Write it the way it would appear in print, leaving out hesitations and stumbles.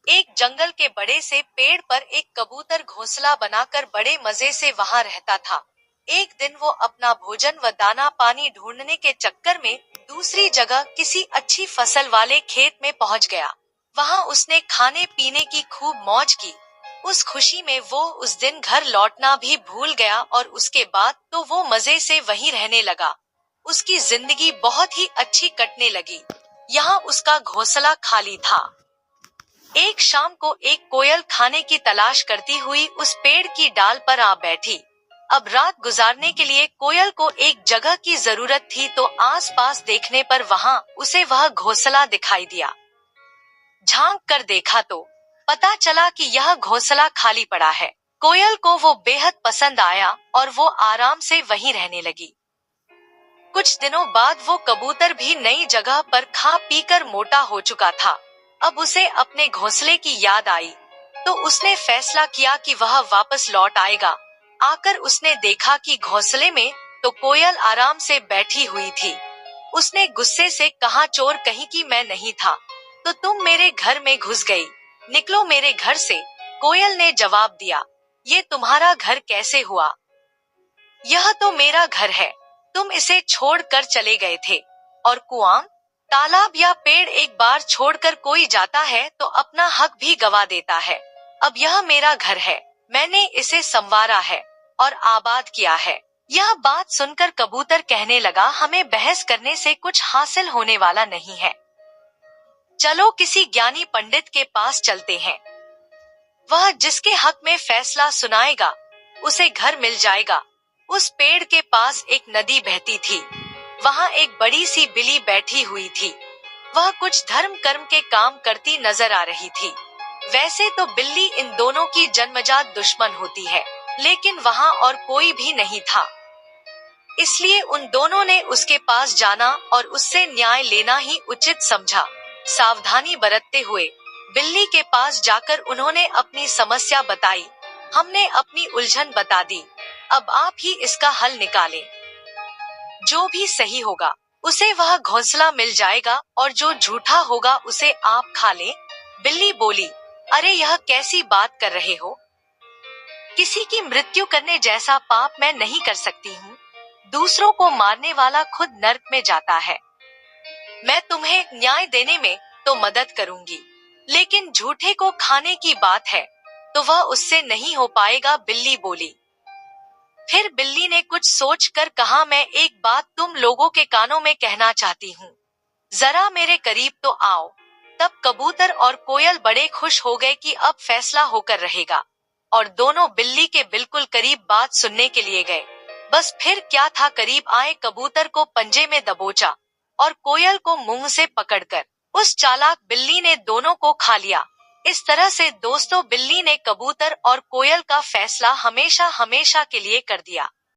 एक जंगल के बड़े से पेड़ पर एक कबूतर घोंसला बनाकर बड़े मजे से वहां रहता था। एक दिन वो अपना भोजन व दाना पानी ढूंढने के चक्कर में दूसरी जगह किसी अच्छी फसल वाले खेत में पहुंच गया। वहां उसने खाने पीने की खूब मौज की। उस खुशी में वो उस दिन घर लौटना भी भूल गया और उसके बाद तो वो मजे से वहीं रहने लगा। उसकी जिंदगी बहुत ही अच्छी कटने लगी। यहाँ उसका घोंसला खाली था। एक शाम को एक कोयल खाने की तलाश करती हुई उस पेड़ की डाल पर आ बैठी। अब रात गुजारने के लिए कोयल को एक जगह की जरूरत थी, तो आसपास देखने पर वहां उसे वह घोंसला दिखाई दिया। झांक कर देखा तो पता चला कि यह घोंसला खाली पड़ा है। कोयल को वो बेहद पसंद आया और वो आराम से वहीं रहने लगी। कुछ दिनों बाद वो कबूतर भी नई जगह पर खा पीकर मोटा हो चुका था। अब उसे अपने घोंसले की याद आई, तो उसने फैसला किया कि वह वापस लौट आएगा। आकर उसने देखा कि घोंसले में तो कोयल आराम से बैठी हुई थी। उसने गुस्से से कहा, चोर कहीं की, मैं नहीं था तो तुम मेरे घर में घुस गई। निकलो मेरे घर से। कोयल ने जवाब दिया, ये तुम्हारा घर कैसे हुआ? यह तो मेरा घर है, तुम इसे छोड़ कर चले गए थे। और कुआं, तालाब या पेड़ एक बार छोड़कर कोई जाता है तो अपना हक भी गवा देता है। अब यह मेरा घर है, मैंने इसे संवारा है और आबाद किया है। यह बात सुनकर कबूतर कहने लगा, हमें बहस करने से कुछ हासिल होने वाला नहीं है। चलो किसी ज्ञानी पंडित के पास चलते हैं। वह जिसके हक में फैसला सुनाएगा उसे घर मिल जाएगा। उस पेड़ के पास एक नदी बहती थी। वहां एक बड़ी सी बिल्ली बैठी हुई थी। वह कुछ धर्म कर्म के काम करती नजर आ रही थी। वैसे तो बिल्ली इन दोनों की जन्मजात दुश्मन होती है, लेकिन वहां और कोई भी नहीं था, इसलिए उन दोनों ने उसके पास जाना और उससे न्याय लेना ही उचित समझा। सावधानी बरतते हुए बिल्ली के पास जाकर उन्होंने अपनी समस्या बताई। हमने अपनी उलझन बता दी, अब आप ही इसका हल निकालें। जो भी सही होगा उसे वह घोंसला मिल जाएगा और जो झूठा होगा उसे आप खा लें। बिल्ली बोली, अरे यह कैसी बात कर रहे हो? किसी की मृत्यु करने जैसा पाप मैं नहीं कर सकती हूँ। दूसरों को मारने वाला खुद नर्क में जाता है। मैं तुम्हें न्याय देने में तो मदद करूंगी, लेकिन झूठे को खाने की बात है तो वह उससे नहीं हो पाएगा। बिल्ली बोली। फिर बिल्ली ने कुछ सोचकर कहा, मैं एक बात तुम लोगों के कानों में कहना चाहती हूँ, जरा मेरे करीब तो आओ। तब कबूतर और कोयल बड़े खुश हो गए कि अब फैसला होकर रहेगा, और दोनों बिल्ली के बिल्कुल करीब बात सुनने के लिए गए। बस फिर क्या था, करीब आए कबूतर को पंजे में दबोचा और कोयल को मुंह से पकड़कर उस चालाक बिल्ली ने दोनों को खा लिया। इस तरह से दोस्तों, बिल्ली ने कबूतर और कोयल का फैसला हमेशा हमेशा के लिए कर दिया।